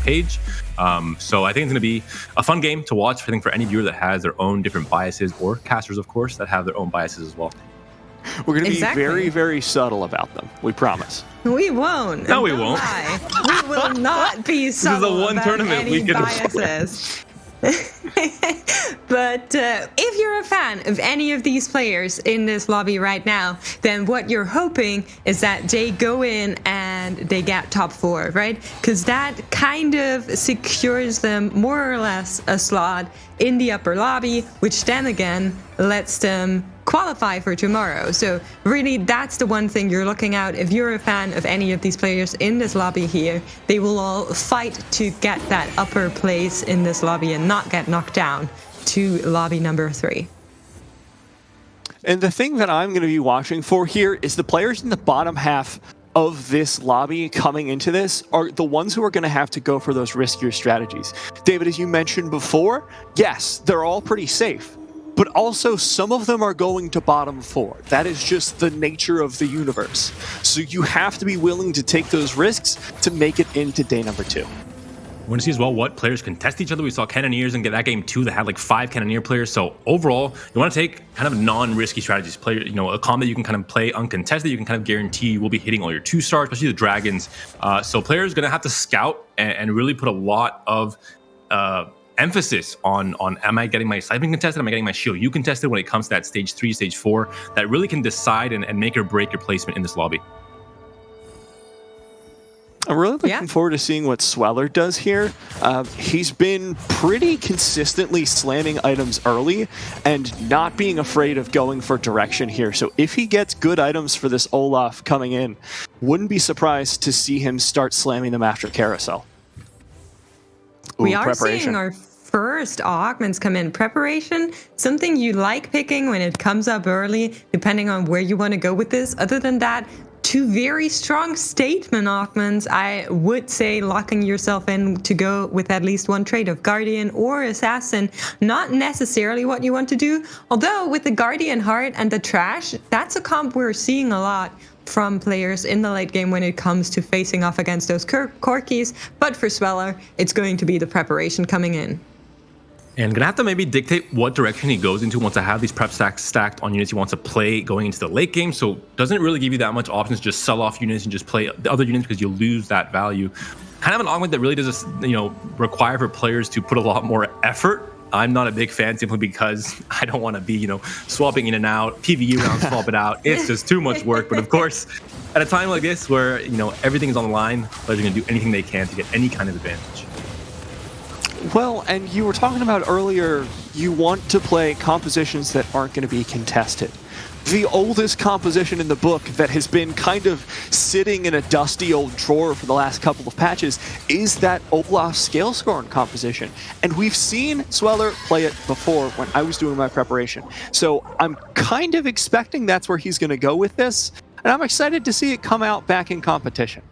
page. So I think it's going to be a fun game to watch. I think for any viewer that has their own different biases, or casters, of course, that have their own biases as well. We're going to be very, very subtle about them. We promise. We won't. No, we won't. We will not be subtle. This is the one about tournament any we can biases. But if you're a fan of any of these players in this lobby right now, then what you're hoping is that they go in and they get top 4, right? Because that kind of secures them more or less a slot in the upper lobby, which then again lets them qualify for tomorrow. So really, that's the one thing you're looking at. If you're a fan of any of these players in this lobby here, they will all fight to get that upper place in this lobby and not get knocked down to lobby number 3. And the thing that I'm going to be watching for here is the players in the bottom half of this lobby coming into this are the ones who are going to have to go for those riskier strategies. David, as you mentioned before, yes, they're all pretty safe, but also some of them are going to bottom 4. That is just the nature of the universe. So you have to be willing to take those risks to make it into day number 2. We want to see as well what players can test each other. We saw Cannoneers in that game 2 that had like 5 Cannoneer players. So overall, you want to take kind of non-risky strategies. Play, a combat you can kind of play uncontested. You can kind of guarantee you will be hitting all your 2-stars, especially the dragons. So players are going to have to scout and really put a lot of emphasis on am I getting my sniping contested? Am I getting my shield U contested when it comes to that stage 3, stage 4? That really can decide and make or break your placement in this lobby. I'm really looking forward to seeing what Sweller does here. He's been pretty consistently slamming items early and not being afraid of going for direction here. So if he gets good items for this Olaf coming in, wouldn't be surprised to see him start slamming them after carousel. Ooh, we are seeing our first augments come in. Preparation, something you like picking when it comes up early, depending on where you want to go with this. Other than that, 2 very strong statement augments. I would say locking yourself in to go with at least one trait of Guardian or Assassin. Not necessarily what you want to do. Although with the Guardian Heart and the Trash, that's a comp we're seeing a lot from players in the late game when it comes to facing off against those Corkies. But for Sweller, it's going to be the preparation coming in. And gonna have to maybe dictate what direction he goes into once I have these prep stacks stacked on units he wants to play going into the late game. So doesn't really give you that much options to just sell off units and just play the other units because you lose that value. Kind of an augment that really does, require for players to put a lot more effort. I'm not a big fan simply because I don't want to be, swapping in and out, PvE rounds, swap it out. It's just too much work. But of course, at a time like this where, everything is on the line, players are going to do anything they can to get any kind of advantage. Well, and you were talking about earlier, you want to play compositions that aren't going to be contested. The oldest composition in the book that has been kind of sitting in a dusty old drawer for the last couple of patches is that Olaf Scalescorn composition. And we've seen Sweller play it before when I was doing my preparation. So I'm kind of expecting that's where he's going to go with this. And I'm excited to see it come out back in competition.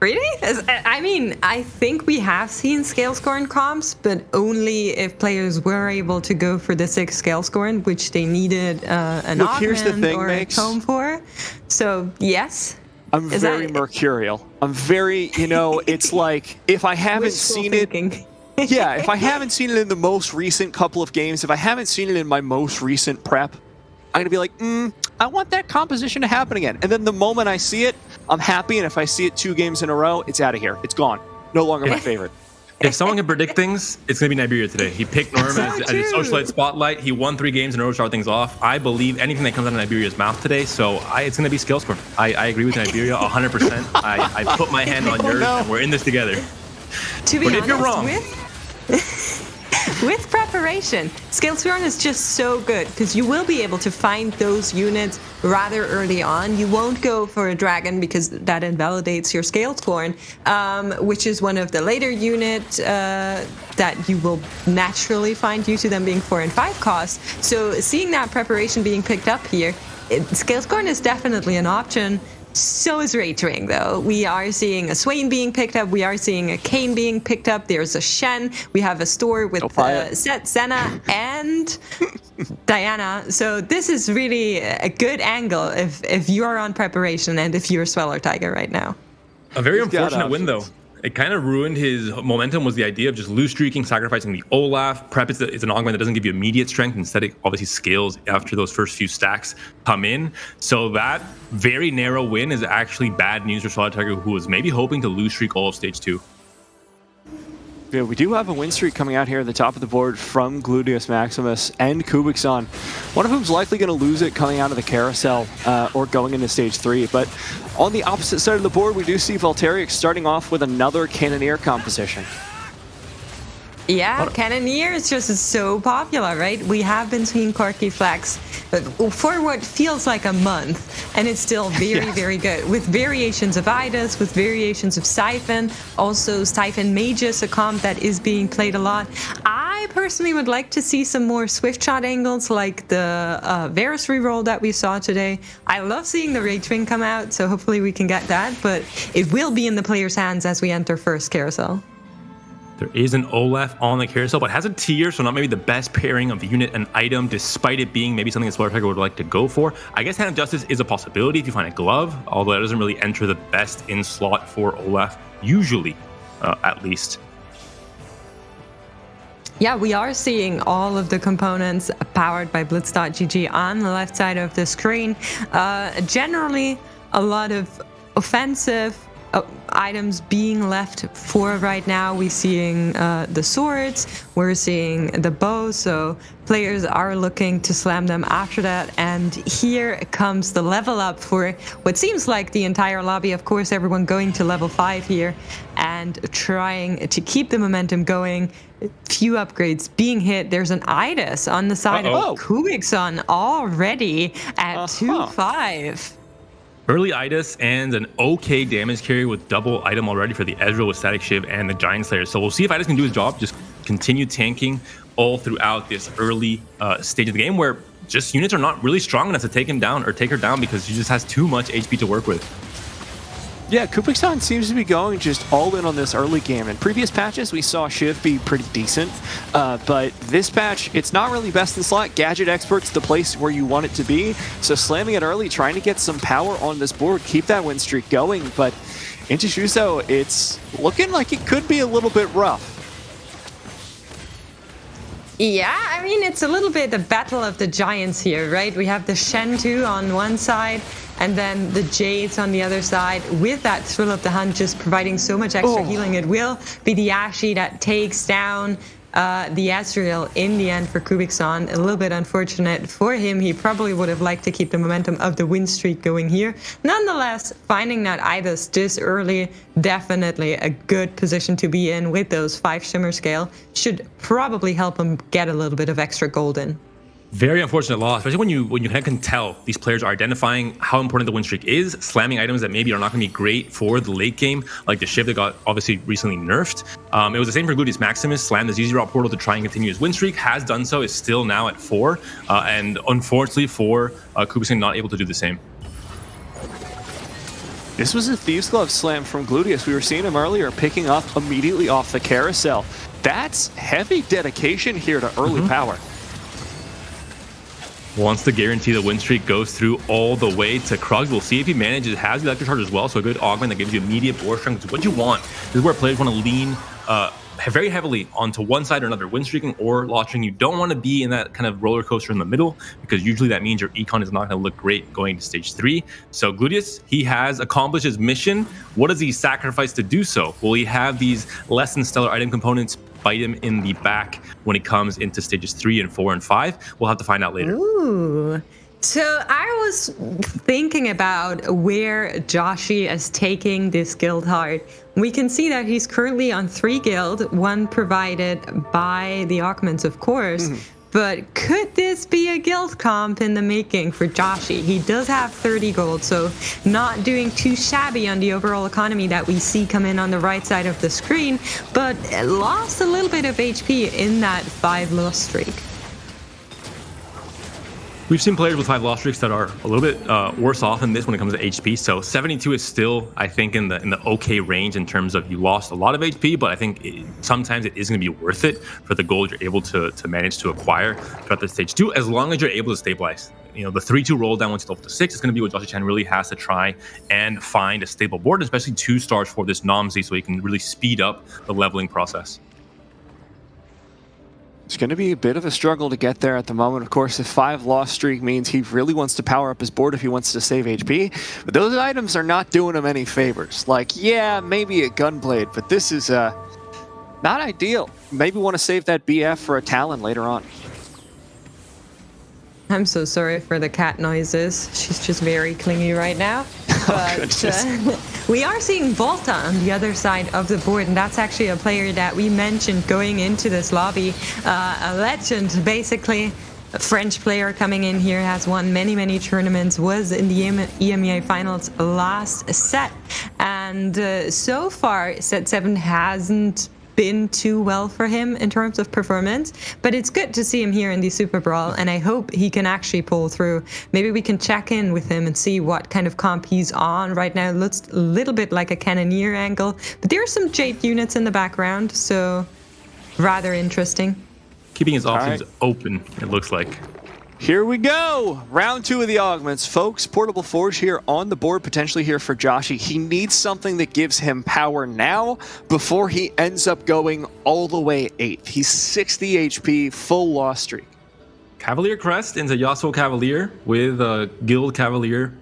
Really? I mean, I think we have seen Scalescorn comps, but only if players were able to go for the 6 Scalescorn, which they needed an augment or a tome for. So, yes. I'm very mercurial. I'm very, it's like, if I haven't seen it... Yeah, if I haven't seen it in the most recent couple of games, if I haven't seen it in my most recent prep, I'm going to be like, I want that composition to happen again. And then the moment I see it, I'm happy. And if I see it 2 games in a row, it's out of here. It's gone. No longer my favorite. If someone can predict things, it's going to be Niberia today. He picked Norm as his Socialite Spotlight. He won 3 games in a row to start things off. I believe anything that comes out of Niberia's mouth today. So it's going to be Scalescorn. I agree with Niberia 100%. I put my hand on yours, and we're in this together. To be but honest, if you're wrong... With preparation, Scalescorn is just so good because you will be able to find those units rather early on. You won't go for a dragon because that invalidates your Scalescorn, which is one of the later units that you will naturally find due to them being 4 and 5 cost. So seeing that preparation being picked up here, Scalescorn is definitely an option. So is Raytring, though. We are seeing a Swain being picked up. We are seeing a Kane being picked up. There's a Shen. We have a store with Set, Senna, and Diana. So this is really a good angle if you're on preparation and if you're Sweller Tiger right now. A very He's got unfortunate win, though. options. It kind of ruined his momentum. Was the idea of just loose streaking, sacrificing the Olaf. Prep is an augment that doesn't give you immediate strength. Instead, it obviously scales after those first few stacks come in. So that very narrow win is actually bad news for Sweller Tiger, who was maybe hoping to lose streak all of stage 2. Yeah, we do have a win streak coming out here at the top of the board from Gluteus, Maximus, and Kubixon. One of whom's likely going to lose it coming out of the carousel or going into stage 3. But on the opposite side of the board, we do see Voltariux starting off with another Cannoneer composition. Yeah, Cannoneer is just so popular, right? We have been seeing Corky Flex for what feels like a month, and it's still very, very good. With variations of Idas, with variations of Siphon, also Siphon Magus, a comp that is being played a lot. I personally would like to see some more Swift Shot angles like the Varus reroll that we saw today. I love seeing the Rage Wing come out, so hopefully we can get that, but it will be in the player's hands as we enter first carousel. There is an Olaf on the carousel, but has a tier, so not maybe the best pairing of unit and item, despite it being maybe something that Sweller Tiger would like to go for. I guess Hand of Justice is a possibility if you find a glove, although that doesn't really enter the best in slot for Olaf, usually, at least. Yeah, we are seeing all of the components powered by Blitz.gg on the left side of the screen. Generally, a lot of offensive items being left for right now. We're seeing the swords, we're seeing the bows, so players are looking to slam them after that. And here comes the level up for what seems like the entire lobby. Of course, everyone going to level 5 here and trying to keep the momentum going. Few upgrades being hit. There's an Idas on the side of Kubixon already at 2-5. Early Idas and an okay damage carry with double item already for the Ezreal with Static Shiv and the Giant Slayer. So we'll see if Idas can do his job, just continue tanking all throughout this early stage of the game where just units are not really strong enough to take him down or take her down because she just has too much HP to work with. Yeah, Kubixon seems to be going just all in on this early game. In previous patches, we saw Shiv be pretty decent, but this patch, it's not really best in slot. Gadget Expert's the place where you want it to be, so slamming it early, trying to get some power on this board, keep that win streak going, but into Shuso, it's looking like it could be a little bit rough. Yeah, I mean, it's a little bit the battle of the giants here, right? We have the Shen2 on one side, and then the Jades on the other side, with that Thrill of the Hunt just providing so much extra healing. It will be the Ashe that takes down the Ezreal in the end for Kubixon. A little bit unfortunate for him. He probably would have liked to keep the momentum of the win streak going here. Nonetheless, finding that Idas this early, definitely a good position to be in with those 5 Shimmer Scale. Should probably help him get a little bit of extra gold in. Very unfortunate loss, especially when you kind of can tell these players are identifying how important the win streak is, slamming items that maybe are not going to be great for the late game, like the Shiv that got obviously recently nerfed. It was the same for Gluteus. Maximus slammed the ZZ Route portal to try and continue his win streak, has done so, is still now at 4, and unfortunately for Kubixon, not able to do the same. This was a Thieves Glove slam from Gluteus. We were seeing him earlier picking up immediately off the carousel. That's heavy dedication here to early power. Wants to guarantee the win streak goes through all the way to Krugs. We'll see if he manages. Has the Electric Charge as well, so a good augment that gives you immediate board strength. It's what you want. This is where players want to lean very heavily onto one side or another, win streaking or loss streaking. You don't want to be in that kind of roller coaster in the middle, because usually that means your econ is not going to look great going to stage 3. So Gluteus, he has accomplished his mission. What does he sacrifice to do so? Will he have these less than stellar item components bite him in the back when it comes into stages 3 and 4 and 5? We'll have to find out later. Ooh. So I was thinking about where Joshy is taking this guild heart. We can see that he's currently on 3 guild, 1 provided by the augments, of course. But could this be a guild comp in the making for Joshy? He does have 30 gold, so not doing too shabby on the overall economy that we see come in on the right side of the screen, but lost a little bit of HP in that 5 loss streak. We've seen players with 5 loss streaks that are a little bit worse off than this when it comes to HP. So 72 is still, I think, in the okay range in terms of you lost a lot of HP, but I think sometimes it is going to be worth it for the gold you're able to manage to acquire throughout the stage 2, as long as you're able to stabilize. the 3-2 roll down once it's up to 6 is going to be what joshychan really has to try and find a stable board, especially 2 stars for this Nomsy, so he can really speed up the leveling process. It's going to be a bit of a struggle to get there at the moment. Of course, if 5 loss streak means he really wants to power up his board if he wants to save HP. But those items are not doing him any favors. Like, yeah, maybe a Gunblade, but this is not ideal. Maybe want to save that BF for a Talon later on. I'm so sorry for the cat noises. She's just very clingy right now. But we are seeing Volta on the other side of the board, and that's actually a player that we mentioned going into this lobby. A legend, basically. A French player coming in here, has won many tournaments, was in the EMEA finals last set. And so far, set 7 hasn't been too well for him in terms of performance, but it's good to see him here in the Superbrawl, and I hope he can actually pull through. Maybe we can check in with him and see what kind of comp he's on right now. It looks a little bit like a Cannoneer angle, but there are some Jade units in the background, so rather interesting. Keeping his options open, it looks like. Here we go! Round 2 of the augments. Folks, Portable Forge here on the board, potentially here for Joshy. He needs something that gives him power now before he ends up going all the way 8th. He's 60 HP, full loss streak. Cavalier Crest into Yasuo Cavalier with a Guild Cavalier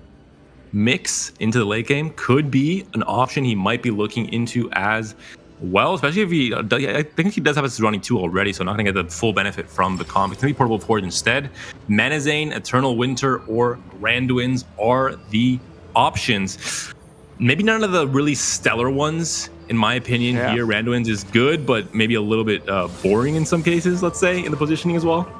mix into the late game could be an option he might be looking into as well, especially if he, I think he does have his running 2 already, so not going to get the full benefit from the comp. It's going to be Portable Forge instead. Manazane, Eternal Winter, or Randuin's are the options. Maybe none of the really stellar ones, in my opinion, here. Randuin's is good, but maybe a little bit boring in some cases, let's say, in the positioning as well.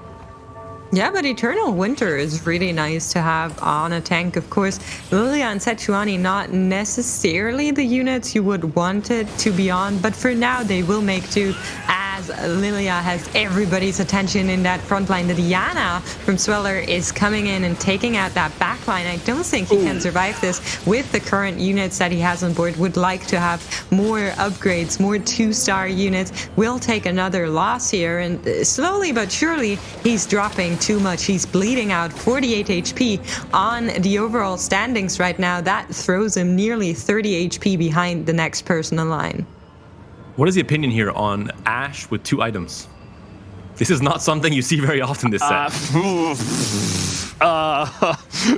Yeah, but Eternal Winter is really nice to have on a tank. Of course, Lilia and Sejuani, not necessarily the units you would want it to be on, but for now they will make do, as Lilia has everybody's attention in that front line. The Diana from Sweller is coming in and taking out that back line. I don't think he can survive this with the current units that he has on board. Would like to have more upgrades, more 2-star units. Will take another loss here, and slowly but surely he's dropping too much. He's bleeding out 48 HP on the overall standings right now. That throws him nearly 30 HP behind the next person in line. What is the opinion here on Ashe with 2 items? This is not something you see very often this set.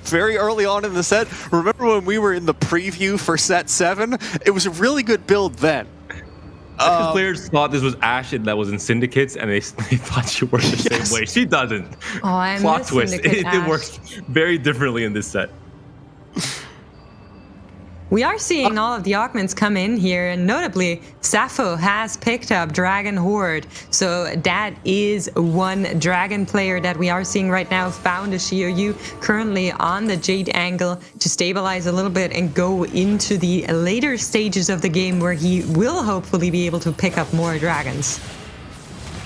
Very early on in the set. Remember when we were in the preview for set 7? It was a really good build then. Players thought this was Ashe that was in Syndicates, and they thought she worked the same way. She doesn't. Oh, I Plot miss twist. Syndicate It works very differently in this set. We are seeing all of the augments come in here, and notably, Sappho has picked up Dragon Horde. So that is one Dragon player that we are seeing right now. Found a Xiaoyu currently on the Jade angle to stabilize a little bit and go into the later stages of the game where he will hopefully be able to pick up more dragons.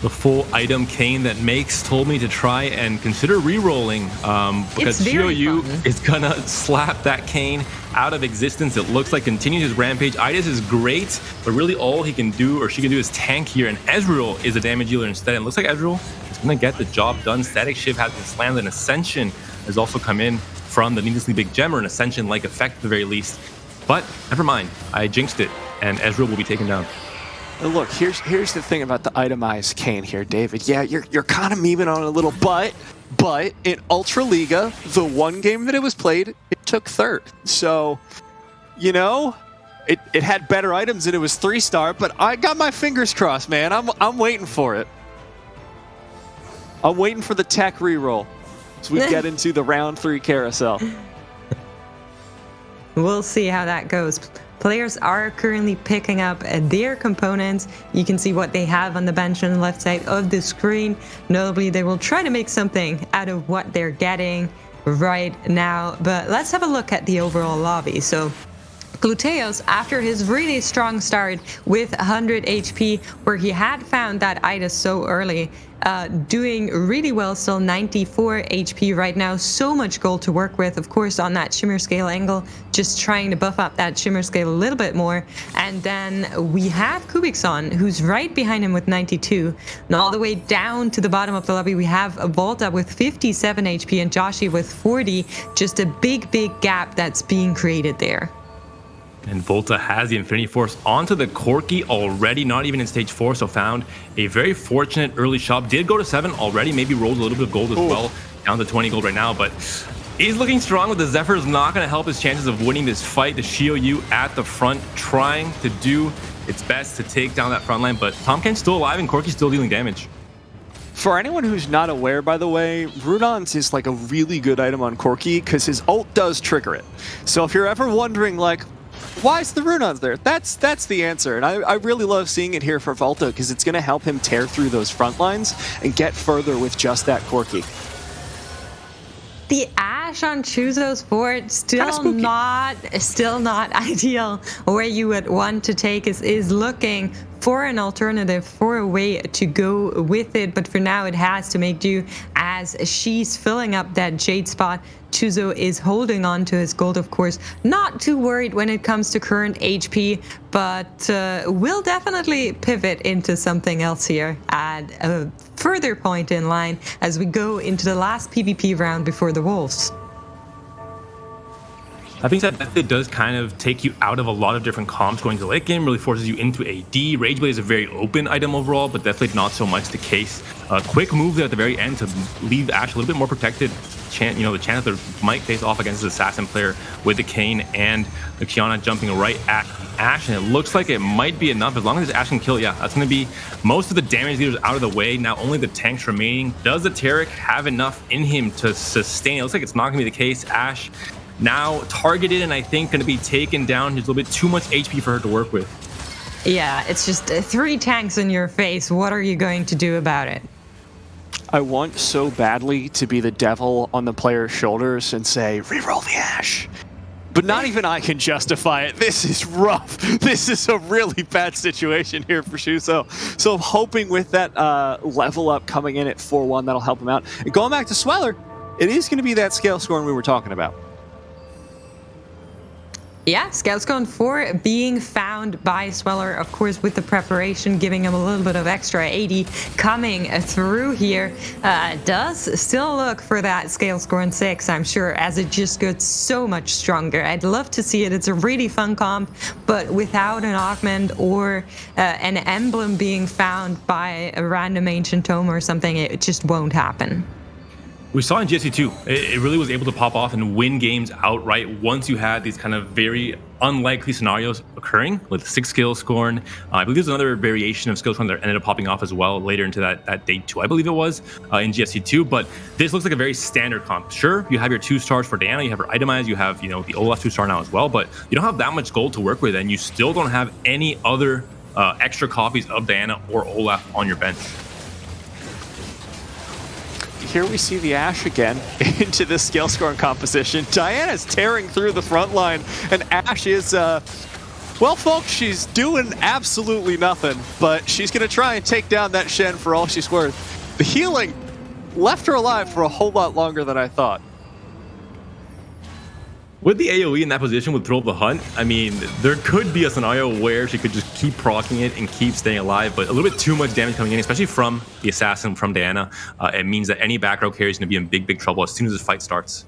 The full item cane that Makes told me to try and consider re-rolling because Xiaoyu is gonna slap that cane out of existence. It looks like continues his rampage. Idas is great, but really all he can do or she can do is tank here, and Ezreal is a damage dealer instead. And it looks like Ezreal is gonna get the job done. Static Shiv has been slammed, and Ascension has also come in from the needlessly big gem, or an Ascension-like effect at the very least. But never mind, I jinxed it, and Ezreal will be taken down. Look, here's the thing about the itemized cane here, David. Yeah, you're kind of memeing on it a little, but in Ultra Liga, the one game that it was played, it took 3rd. So, you know, it had better items and it was 3-star, but I got my fingers crossed, man. I'm waiting for it. I'm waiting for the tech reroll as we get into the round 3 carousel. We'll see how that goes. Players are currently picking up their components. You can see what they have on the bench on the left side of the screen. Notably, they will try to make something out of what they're getting right now. But let's have a look at the overall lobby. So Gluteus, after his really strong start with 100 HP, where he had found that item so early, doing really well, still 94 HP right now. So much gold to work with, of course, on that shimmer scale angle, just trying to buff up that shimmer scale a little bit more. And then we have Kubixon, who's right behind him with 92. And all the way down to the bottom of the lobby, we have Volta with 57 HP and Joshy with 40. Just a big gap that's being created there. And Volta has the Infinity Force onto the Corki already, not even in stage 4, so found a very fortunate early shop. Did go to 7 already, maybe rolled a little bit of gold as well, down to 20 gold right now, but he's looking strong with the Zephyr. Is not going to help his chances of winning this fight. The Shio at the front, trying to do its best to take down that front line, but Tahm Kench's still alive and Corki's still dealing damage. For anyone who's not aware, by the way, Runon's is like a really good item on Corki because his ult does trigger it. So if you're ever wondering, like, why is the Runons there? That's the answer, and I really love seeing it here for Volta because it's going to help him tear through those front lines and get further with just that Corki. The Ashe on Chuzo's board still not ideal. Where you would want to take is looking for an alternative, for a way to go with it, but for now it has to make do as she's filling up that Jade spot. Chuzo is holding on to his gold, of course, not too worried when it comes to current HP, but will definitely pivot into something else here at a further point in line as we go into the last PvP round before the Wolves. I think that it does kind of take you out of a lot of different comps going to late game, really forces you into AD. Rage Blade is a very open item overall, but definitely not so much the case. A quick move there at the very end to leave Ashe a little bit more protected. The chance that they might face off against his assassin player with the Kayn and the Qiyana jumping right at Ashe, and it looks like it might be enough. As long as Ashe can kill, yeah, that's going to be most of the damage leaders out of the way. Now only the tanks remaining. Does the Taric have enough in him to sustain? It looks like it's not going to be the case. Ashe now targeted and I think going to be taken down. There's a little bit too much HP for her to work with. Yeah, it's just 3 tanks in your face. What are you going to do about it? I want so badly to be the devil on the player's shoulders and say, reroll the Ashe. But not even I can justify it. This is rough. This is a really bad situation here for Shuso. So I'm hoping with that level up coming in at 4-1, that'll help him out. And going back to Sweller, it is going to be that scale scoring we were talking about. Yeah, Scale Score 4 being found by Sweller, of course, with the preparation, giving him a little bit of extra 80 coming through here. Does still look for that Scale Score 6, I'm sure, as it just gets so much stronger. I'd love to see it. It's a really fun comp, but without an augment or an emblem being found by a random ancient tome or something, it just won't happen. We saw in GSC too, it really was able to pop off and win games outright once you had these kind of very unlikely scenarios occurring with 6 skill scorn. I believe there's another variation of skill scorn that ended up popping off as well later into that day 2, I believe it was, in GSC 2. But this looks like a very standard comp. Sure, you have your 2 stars for Diana, you have her itemized, you have the Olaf 2-star now as well, but you don't have that much gold to work with, and you still don't have any other extra copies of Diana or Olaf on your bench. Here we see the Ashe again into this scale scoring composition. Diana's tearing through the front line, and Ashe is, well, folks, she's doing absolutely nothing, but she's going to try and take down that Shen for all she's worth. The healing left her alive for a whole lot longer than I thought. With the AoE in that position with Thrill of the Hunt, I mean, there could be a scenario where she could just keep proccing it and keep staying alive, but a little bit too much damage coming in, especially from the assassin, from Diana. It means that any back row carry is going to be in big trouble as soon as this fight starts.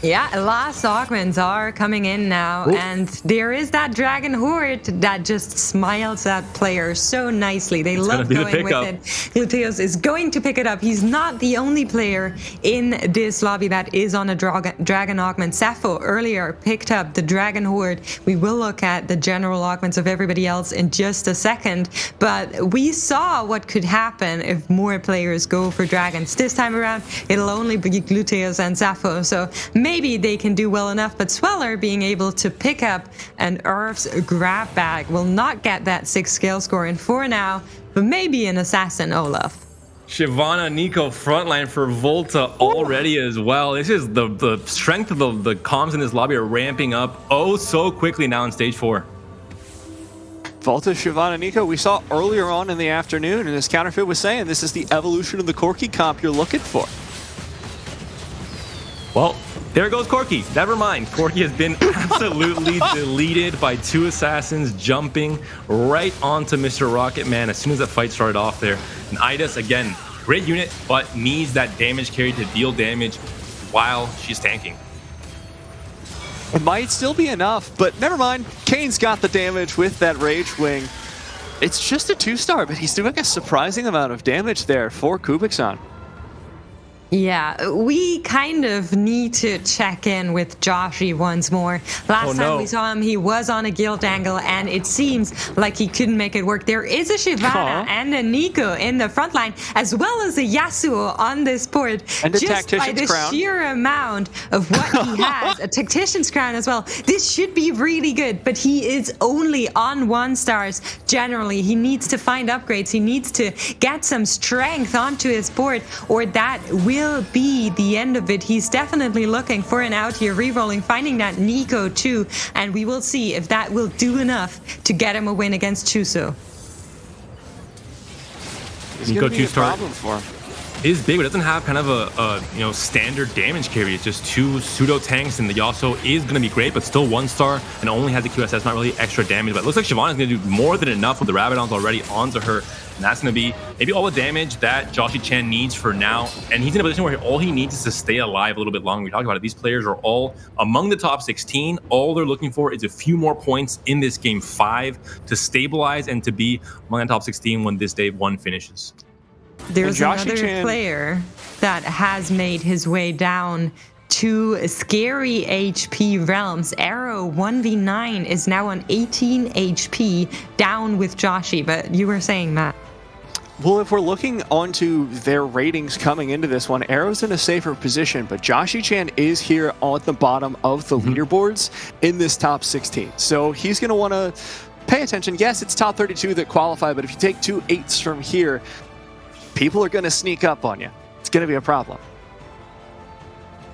Yeah, last augments are coming in now, and there is that Dragon Horde that just smiles at players so nicely. They love going with it. Gluteus is going to pick it up. He's not the only player in this lobby that is on a Dragon augment. Sappho earlier picked up the Dragon Horde. We will look at the general augments of everybody else in just a second, but we saw what could happen if more players go for dragons. This time around, it'll only be Gluteus and Sappho, so maybe they can do well enough, but Sweller being able to pick up an Earth's grab bag will not get that 6 scale score in for now, but maybe an assassin Olaf. Shyvana, Nico, frontline for Volta already as well. This is the strength of the comms in this lobby are ramping up so quickly now in stage 4. Volta, Shyvana, Nico, we saw earlier on in the afternoon, and as Counterfeit was saying, this is the evolution of the Corki comp you're looking for. Well, there goes Corki. Never mind. Corki has been absolutely deleted by 2 assassins jumping right onto Mr. Rocket Man as soon as that fight started off there. And Idas, again, great unit, but needs that damage carry to deal damage while she's tanking. It might still be enough, but never mind. Kane's got the damage with that Rage Wing. It's just a 2-star, but he's doing a surprising amount of damage there for Kubixon. Yeah, we kind of need to check in with Joshy once more. Last time we saw him, he was on a guild angle, and it seems like he couldn't make it work. There is a Shyvana and a Nico in the front line, as well as a Yasuo on this board. And a just by the Tactician's Crown. sheer amount of what he has, a Tactician's Crown as well. This should be really good, but he is only on 1-stars generally. He needs to find upgrades. He needs to get some strength onto his board, or that will be the end of it. He's definitely looking for an out here, rerolling, finding that Nico too, and we will see if that will do enough to get him a win against Chuso. Nico 2-star for him. is big, but doesn't have kind of a standard damage carry. It's just 2 pseudo tanks, and the Yasuo is going to be great, but still 1-star and only has the QSS, not really extra damage. But it looks like Shyvana is going to do more than enough with the Rabadons already onto her. And that's going to be maybe all the damage that joshychan needs for now. And he's in a position where all he needs is to stay alive a little bit longer. We talked about it. These players are all among the top 16. All they're looking for is a few more points in this game 5 to stabilize and to be among the top 16 when this day 1 finishes. There's another player that has made his way down to scary HP realms. Arrow 1v9 is now on 18 HP, down with Joshy, but you were saying that. Well, if we're looking onto their ratings coming into this one, Arrow's in a safer position, but joshychan is here at the bottom of the leaderboards in this top 16. So he's going to want to pay attention. Yes, it's top 32 that qualify, but if you take 2 8s from here, people are going to sneak up on you. It's going to be a problem.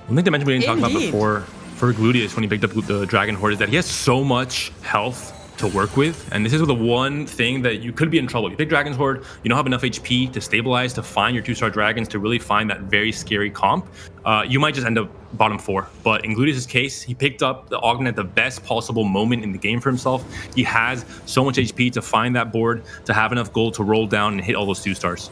One thing to mention we didn't talk about before for Gluteus when he picked up the Dragon Horde is that he has so much health to work with, and this is the one thing that you could be in trouble. If you pick Dragon's Horde, you don't have enough HP to stabilize, to find your 2-star dragons, to really find that very scary comp. You might just end up bottom 4. But in Gluteus' case, he picked up the Ogden at the best possible moment in the game for himself. He has so much HP to find that board, to have enough gold to roll down and hit all those 2-stars.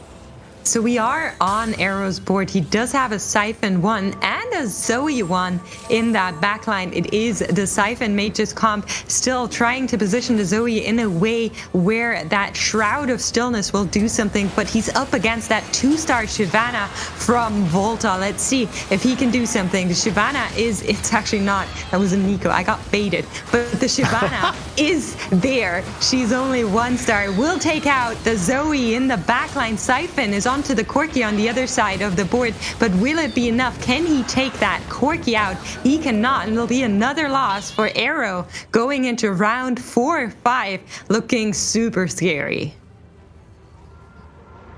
So we are on Arrow's board. He does have a Siphon 1 and a Zoe 1 in that backline. It is the Siphon Mage's comp, still trying to position the Zoe in a way where that Shroud of Stillness will do something, but he's up against that 2-star Shyvana from Volta. Let's see if he can do something. The Shyvana it's actually not, that was a Nico, I got baited, but the Shyvana is there. She's only 1-star. Will take out the Zoe in the backline. Siphon is onto the Corki on the other side of the board, but will it be enough? Can he take that Corki out? He cannot, and it'll be another loss for Arrow going into round 4-5, looking super scary.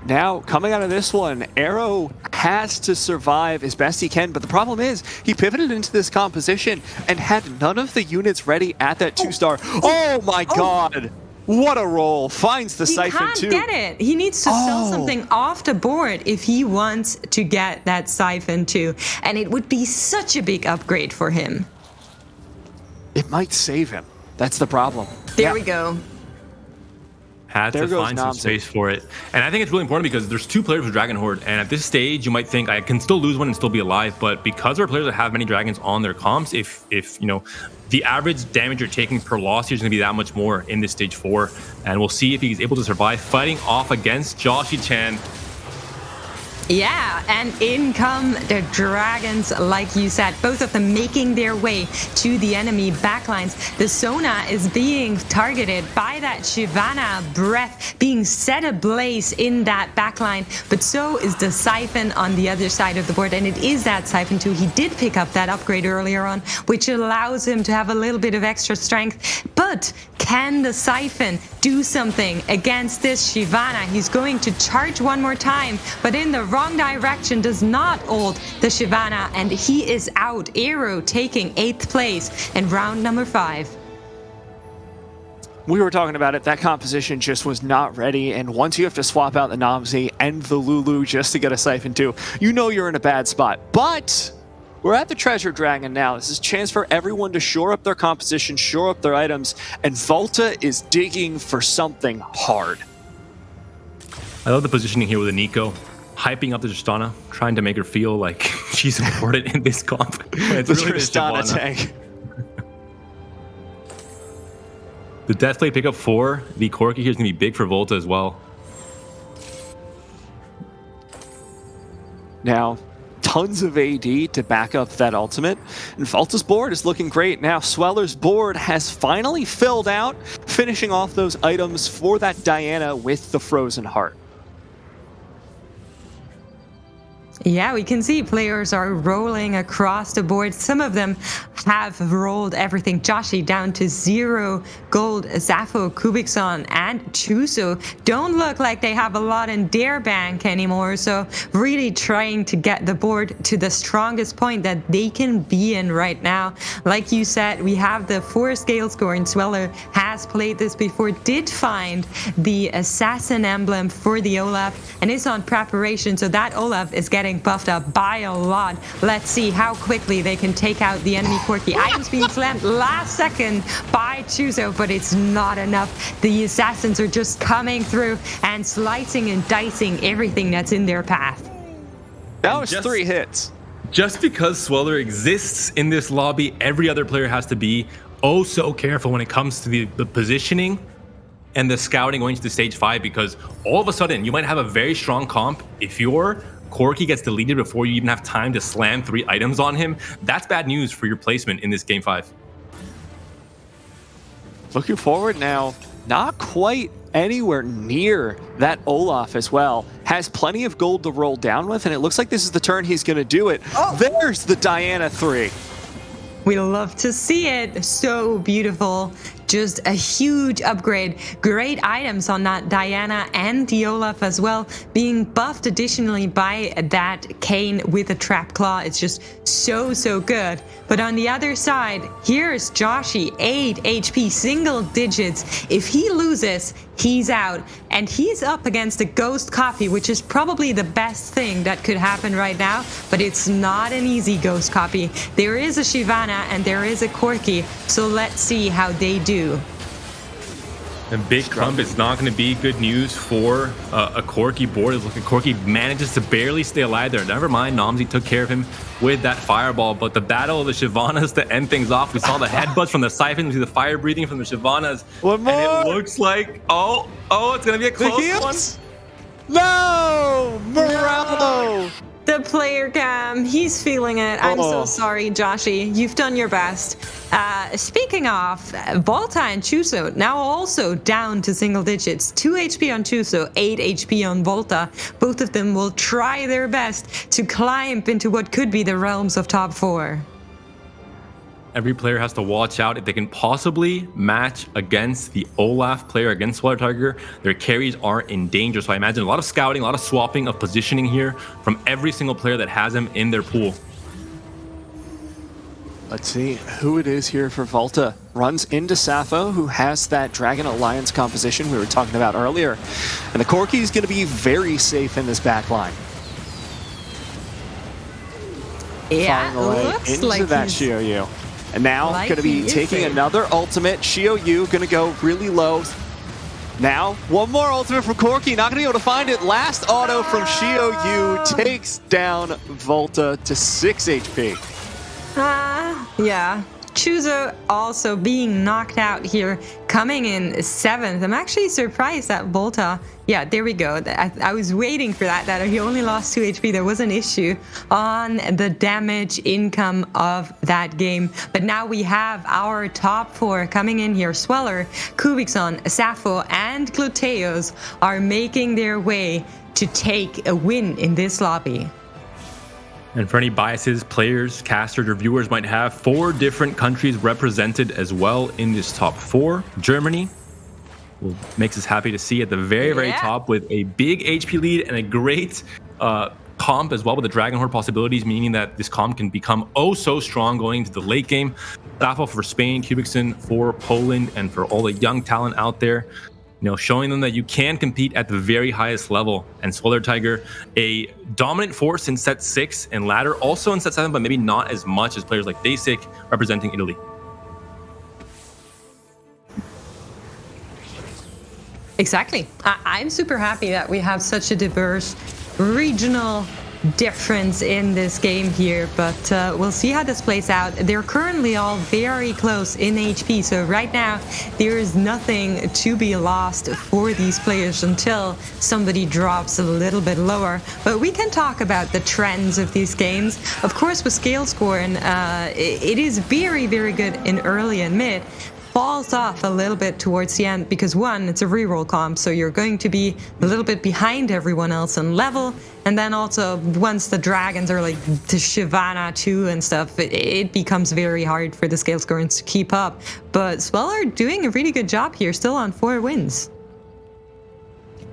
Now, coming out of this one, Arrow has to survive as best he can, but the problem is he pivoted into this composition and had none of the units ready at that 2-star. Oh my god! What a roll. Finds the Siphon too. He can't get it. He needs to sell something off the board if he wants to get that Siphon too. And it would be such a big upgrade for him. It might save him. That's the problem. There we go. Had to find some space for it. And I think it's really important because there's 2 players with Dragon Horde, and at this stage you might think I can still lose one and still be alive, but because there are players that have many dragons on their comps, if you know, the average damage you're taking per loss here is going to be that much more in this stage 4, and we'll see if he's able to survive fighting off against joshychan. Yeah, and in come the dragons, like you said, both of them making their way to the enemy backlines. The Sona is being targeted by that Shyvana breath, being set ablaze in that backline, but so is the Siphon on the other side of the board, and it is that Siphon too. He did pick up that upgrade earlier on, which allows him to have a little bit of extra strength, but can the Siphon do something against this Shyvana? He's going to charge one more time, but in the wrong direction, does not ult the Shyvana, and he is out. Aero taking 8th place in round number 5. We were talking about it, that composition just was not ready, and once you have to swap out the Namzi and the Lulu just to get a Siphon too, you know you're in a bad spot. But we're at the Treasure Dragon now. This is a chance for everyone to shore up their composition, shore up their items, and Volta is digging for something hard. I love the positioning here with the Nico, hyping up the Tristana, trying to make her feel like she's important in this comp. It's The really Tristana tank. The Deathblade pickup for the Corki here is going to be big for Volta as well. Now, tons of AD to back up that ultimate, and Volta's board is looking great. Now, Sweller's board has finally filled out, finishing off those items for that Diana with the Frozen Heart. Yeah, we can see players are rolling across the board. Some of them have rolled everything. Joshy down to 0 gold. SLY Kubixon and Chuso don't look like they have a lot in their bank anymore. So really trying to get the board to the strongest point that they can be in right now. Like you said, we have the 4 scale score, and Sweller has played this before, did find the assassin emblem for the Olaf, and is on preparation. So that Olaf is getting buffed up by a lot. Let's see how quickly they can take out the enemy Corki. Items being slammed last second by Chuso, but it's not enough. The assassins are just coming through and slicing and dicing everything that's in their path. That was 3 hits. Just because Sweller exists in this lobby, every other player has to be oh so careful when it comes to the positioning and the scouting going to the stage 5, because all of a sudden you might have a very strong comp. If your Corki gets deleted before you even have time to slam 3 items on him, that's bad news for your placement in this game 5. Looking forward now, not quite anywhere near that Olaf as well. Has plenty of gold to roll down with, and it looks like this is the turn he's going to do it. Oh. There's the Diana 3. We love to see it. So beautiful. Just a huge upgrade. Great items on that Diana and the Olaf as well, being buffed additionally by that Kane with a trap claw. It's just so good. But on the other side, here's Joshy, 8 HP, single digits. If he loses, he's out, and he's up against a ghost copy, which is probably the best thing that could happen right now, but it's not an easy ghost copy. There is a Shyvana and there is a Corki, so let's see how they do. And big crump is not going to be good news for a Corki board. It's looking Corki manages to barely stay alive there. Never mind, Namzi took care of him with that fireball, but the battle of the Shyvanas to end things off. We saw the headbutts from the Siphon, we see the fire breathing from the Shyvanas. One more. And it looks like, oh, it's going to be a close one. No! Morello! The player cam, he's feeling it. I'm so sorry, Joshy. You've done your best. Speaking of, Volta and Chuso now also down to single digits. 2 HP on Chuso, 8 HP on Volta. Both of them will try their best to climb into what could be the realms of top 4. Every player has to watch out if they can possibly match against the Olaf player, against Sweller Tiger. Their carries are in danger. So I imagine a lot of scouting, a lot of swapping of positioning here from every single player that has him in their pool. Let's see who it is here for Volta. Runs into Sappho, who has that Dragon Alliance composition we were talking about earlier. And the Corki is going to be very safe in this back line. Yeah, looks into like that Xiaoyu. And now going to be taking another ultimate. Xiaoyu going to go really low. Now, one more ultimate from Corki. Not going to be able to find it. Last auto from Xiaoyu takes down Volta to 6 HP. Yeah. Chuso also being knocked out here, coming in 7th. I'm actually surprised that Volta, yeah, there we go. I was waiting for that he only lost 2 HP. There was an issue on the damage income of that game. But now we have our top 4 coming in here. Sweller, Kubixon, Sappho, and gluteus are making their way to take a win in this lobby. And for any biases, players, casters, or viewers might have 4 different countries represented as well in this top 4. Germany makes us happy to see at the very top with a big HP lead and a great comp as well with the Dragon Horde possibilities, meaning that this comp can become oh so strong going into the late game. Safo for Spain, Kubixon for Poland, and for all the young talent out there, you know, showing them that you can compete at the very highest level. And Sweller Tiger, a dominant force in set 6 and ladder, also in set 7, but maybe not as much as players like Dasic representing Italy. Exactly. I'm super happy that we have such a diverse regional difference in this game here, but we'll see how this plays out. They're currently all very close in HP, so right now there is nothing to be lost for these players until somebody drops a little bit lower. But we can talk about the trends of these games. Of course, with scale score, and it is very, very good in early and mid. Falls off a little bit towards the end because, one, it's a reroll comp, so you're going to be a little bit behind everyone else in level, and then also once the dragons are like the Shyvana 2 and stuff, it becomes very hard for the scale scorers to keep up. But Sweller doing a really good job here, still on 4 wins.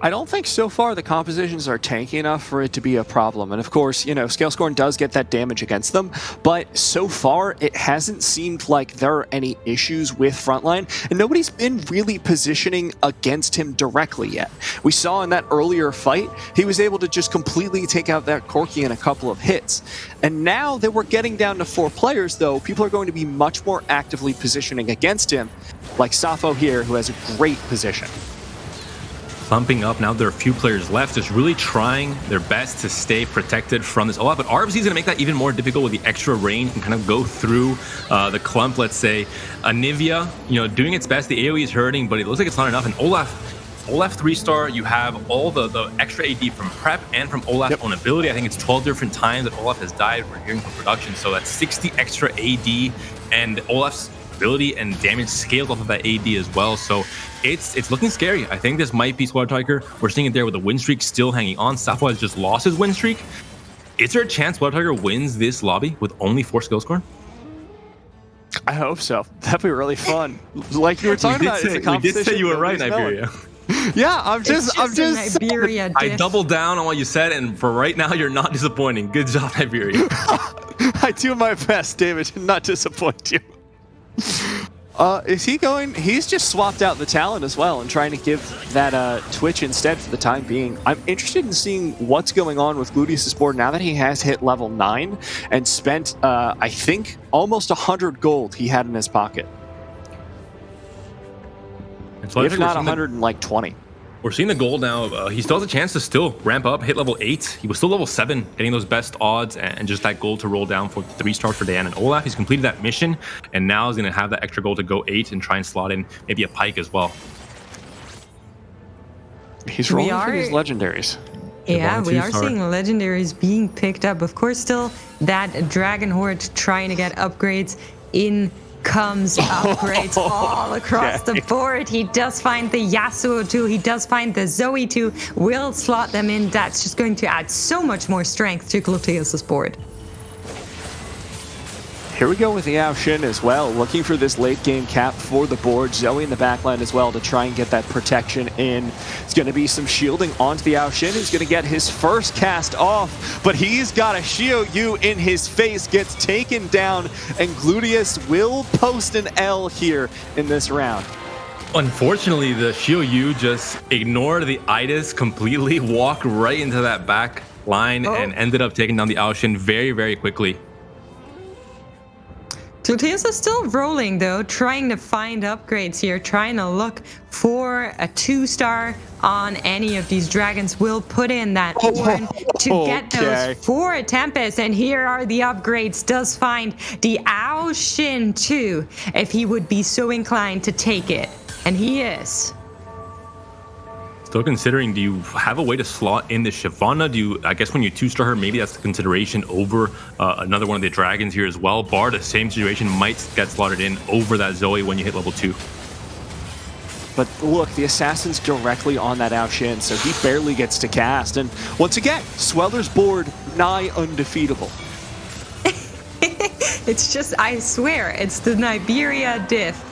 I don't think so far the compositions are tanky enough for it to be a problem. And of course, you know, Scale Scorn does get that damage against them, but so far it hasn't seemed like there are any issues with frontline, and nobody's been really positioning against him directly yet. We saw in that earlier fight, he was able to just completely take out that Corki in a couple of hits. And now that we're getting down to 4 players, though, people are going to be much more actively positioning against him, like Safo here, who has a great position. Bumping up now, there are a few players left, just really trying their best to stay protected from this Olaf. But RBC is going to make that even more difficult with the extra range and kind of go through the clump, let's say. Anivia, you know, doing its best. The AoE is hurting, but it looks like it's not enough. And Olaf 3-star, you have all the extra AD from prep and from Olaf's own ability. I think it's 12 different times that Olaf has died. We're hearing from production. So that's 60 extra AD, and Olaf's ability and damage scaled off of that AD as well. So it's looking scary. I think this might be Sweller Tiger. We're seeing it there with the win streak still hanging on. Safo has just lost his win streak. Is there a chance Sweller Tiger wins this lobby with only 4 skill score? I hope so. That'd be really fun. Like you were talking about, it's a competition. We did say you were right, Iberia. Yeah, I'm just Iberia. I doubled down on what you said, and for right now, you're not disappointing. Good job, Iberia. I do my best, David, to not disappoint you. Is he going? He's just swapped out the talent as well and trying to give that Twitch instead for the time being. I'm interested in seeing what's going on with Gluteus' board now that he has hit level 9 and spent, I think, almost 100 gold he had in his pocket. If not 120. We're seeing the gold now. He still has a chance to still ramp up, hit level 8. He was still level 7, getting those best odds and just that gold to roll down for 3 stars for Diana and Olaf. He's completed that mission, and now he's going to have that extra gold to go 8 and try and slot in maybe a pike as well. He's rolling for these legendaries. Yeah, we are seeing legendaries being picked up. Of course, still that Dragon Horde trying to get upgrades in. Comes upgrades all across the board. He does find the Yasuo too. He does find the Zoe too. Will slot them in. That's just going to add so much more strength to Gluteus' board. Here we go with the Ao Shin as well, looking for this late game cap for the board. Zoe in the backline as well to try and get that protection in. It's going to be some shielding onto the Ao Shin, who's going to get his first cast off, but he's got a Shio in his face, gets taken down, and Gluteus will post an L here in this round. Unfortunately, the Shio just ignored the Itis completely, walked right into that back line, and ended up taking down the Ao Shin very, very quickly. Gluteus is still rolling though, trying to find upgrades here, trying to look for a 2-star on any of these dragons. Will put in that horn to get those for a Tempest, and here are the upgrades. Does find the Ao Shin too, if he would be so inclined to take it, and he is. Still considering, do you have a way to slot in the Shyvana? Do you, I guess when you 2-star her, maybe that's the consideration over another one of the dragons here as well. Bar, the same situation, might get slotted in over that Zoe when you hit level 2. But look, the assassin's directly on that Ao Shin, so he barely gets to cast. And once again, Sweller's board nigh undefeatable. It's just, I swear, it's the Niberia diff.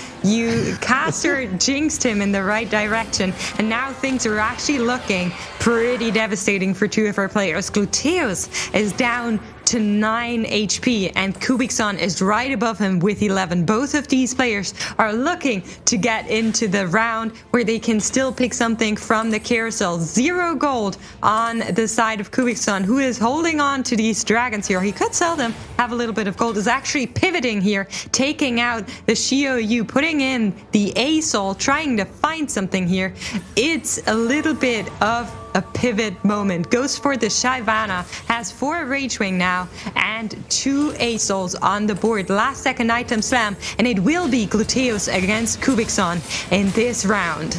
Caster jinxed him in the right direction, and now things are actually looking pretty devastating for two of our players. Gluteus is down to 9 HP, and Kubixon is right above him with 11. Both of these players are looking to get into the round where they can still pick something from the carousel. 0 gold on the side of Kubixon, who is holding on to these dragons here. He could sell them, have a little bit of gold, is actually pivoting here, taking out the Xiaoyu, putting in the A-Soul, trying to find something here. It's a little bit of a pivot moment. Goes for the Shyvana, has 4 Rage Wing now and 2 A-Souls on the board. Last second item slam, and it will be Gluteus against Kubixon in this round.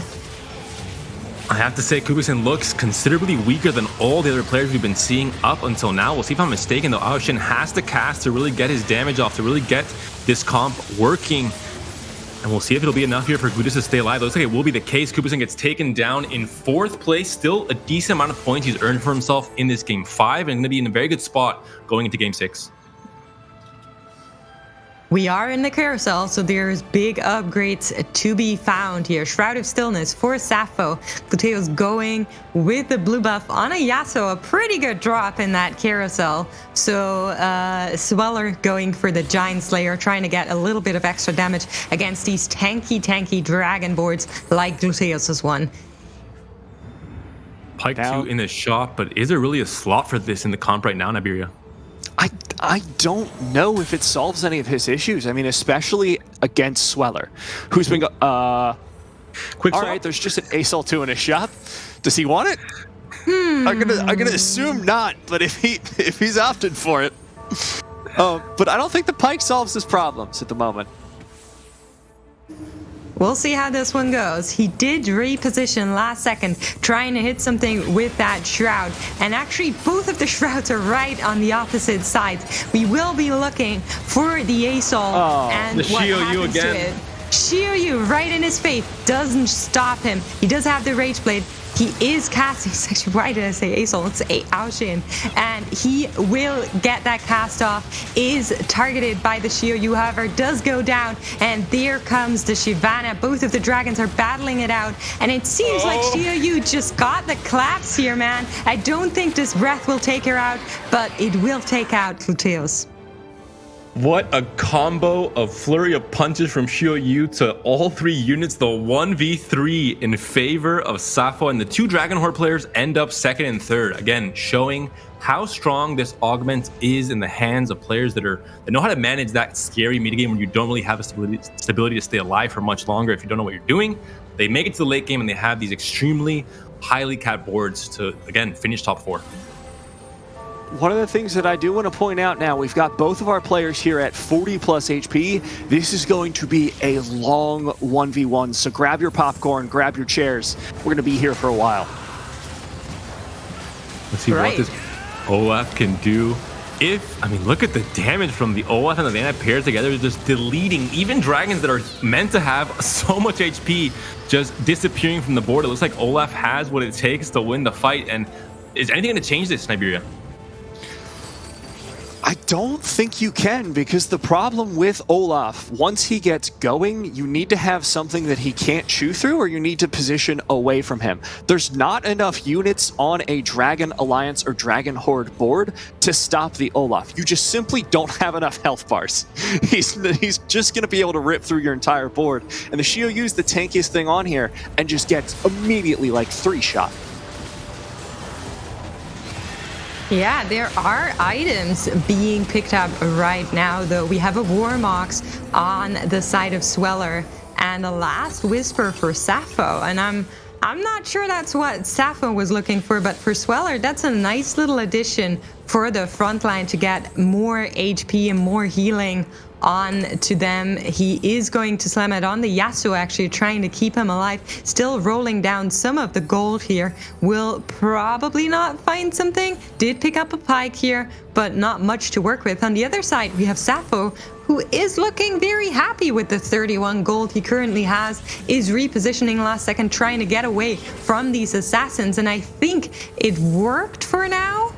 I have to say, Kubixon looks considerably weaker than all the other players we've been seeing up until now. We'll see if I'm mistaken, though. joshychan has to cast to really get his damage off, to really get this comp working. And we'll see if it'll be enough here for gluteus to stay alive. Looks like it will be the case. Kubixon gets taken down in 4th place. Still a decent amount of points he's earned for himself in this game 5, and going to be in a very good spot going into game 6. We are in the carousel, so there's big upgrades to be found here. Shroud of Stillness for Sappho. Gluteus going with the blue buff on a Yasuo. A pretty good drop in that carousel. So Sweller going for the Giant Slayer, trying to get a little bit of extra damage against these tanky dragon boards like Gluteus's one. Pike 2 in the shop, but is there really a slot for this in the comp right now, Niberia? I don't know if it solves any of his issues. I mean, especially against Sweller, who's been quick swap? All right, there's just an A-Soul 2 in his shop. Does he want it? I'm gonna assume not, but if he's opted for it. But I don't think the Pike solves his problems at the moment. We'll see how this one goes. He did reposition last second, trying to hit something with that Shroud. And actually, both of the Shrouds are right on the opposite sides. We will be looking for the A-Soul. And the what Xiaoyu happens again. to it. Xiaoyu right in his face. Doesn't stop him. He does have the Rage Blade. He is casting, actually, why did I say A-Soul? It's joshychan. And he will get that cast off, is targeted by the Xiaoyu, however, does go down. And there comes the Shyvana. Both of the dragons are battling it out. And it seems like Xiaoyu just got the claps here, man. I don't think this breath will take her out, but it will take out Gluteus. What a combo of flurry of punches from Xiaoyu to all 3 units. The 1v3 in favor of Sappho, and the 2 Dragon Horde players end up 2nd and 3rd. Again, showing how strong this augment is in the hands of players that know how to manage that scary metagame when you don't really have a stability to stay alive for much longer if you don't know what you're doing. They make it to the late game, and they have these extremely highly capped boards to, again, finish top 4. One of the things that I do want to point out now, we've got both of our players here at 40 plus HP. This is going to be a long 1v1, so grab your popcorn, grab your chairs. We're going to be here for a while. Let's see what this Olaf can do. I mean, look at the damage from the Olaf and the Vanna paired together, just deleting even dragons that are meant to have so much HP, just disappearing from the board. It looks like Olaf has what it takes to win the fight. And is anything going to change this, Niberia? I don't think you can, because the problem with Olaf, once he gets going, you need to have something that he can't chew through, or you need to position away from him. There's not enough units on a Dragon Alliance or Dragon Horde board to stop the Olaf. You just simply don't have enough health bars. He's just going to be able to rip through your entire board. And the Xiaoyu's the tankiest thing on here and just gets immediately like 3-shot. Yeah, there are items being picked up right now, though. We have a Warmox on the side of Sweller and a Last Whisper for Sappho. And I'm not sure that's what Sappho was looking for, but for Sweller, that's a nice little addition for the front line to get more HP and more healing on to them. He is going to slam it on the Yasuo, actually trying to keep him alive, still rolling down some of the gold here. Will probably not find something. Did pick up a Pike here, but not much to work with. On the other side, we have Sappho, who is looking very happy with the 31 gold he currently has, is repositioning last second, trying to get away from these assassins, and I think it worked for now.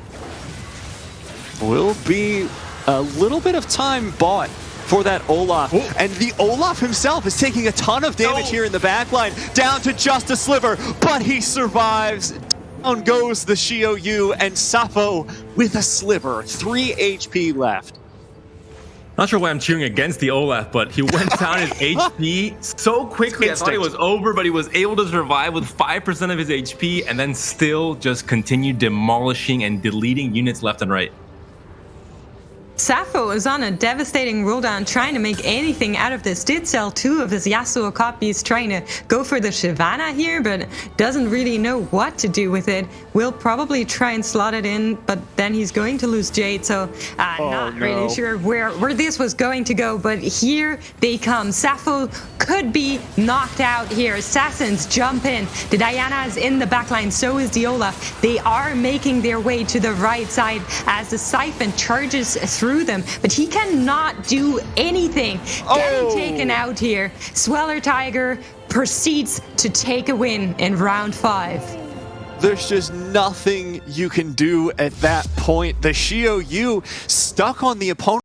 Will be A little bit of time bought for that Olaf. Oh. And the Olaf himself is taking a ton of damage here in the backline, down to just a sliver, but he survives. Down goes the Xiaoyu, and Sappho with a sliver, 3 HP left. Not sure why I'm cheering against the Olaf, but he went down his HP so quickly. I thought it was over, but he was able to survive with 5% of his HP and then still just continue demolishing and deleting units left and right. Sappho is on a devastating roll down, trying to make anything out of this. Did sell 2 of his Yasuo copies, trying to go for the Shyvana here, but doesn't really know what to do with it. Will probably try and slot it in, but then he's going to lose Jade, so not really sure where this was going to go, but here they come. Sappho could be knocked out here. Assassins jump in. The Diana is in the backline, so is the Olaf. They are making their way to the right side as the Siphon charges through them, but he cannot do anything. Getting taken out here. Sweller Tiger proceeds to take a win in round 5. There's just nothing you can do at that point. The Xiaoyu stuck on the opponent.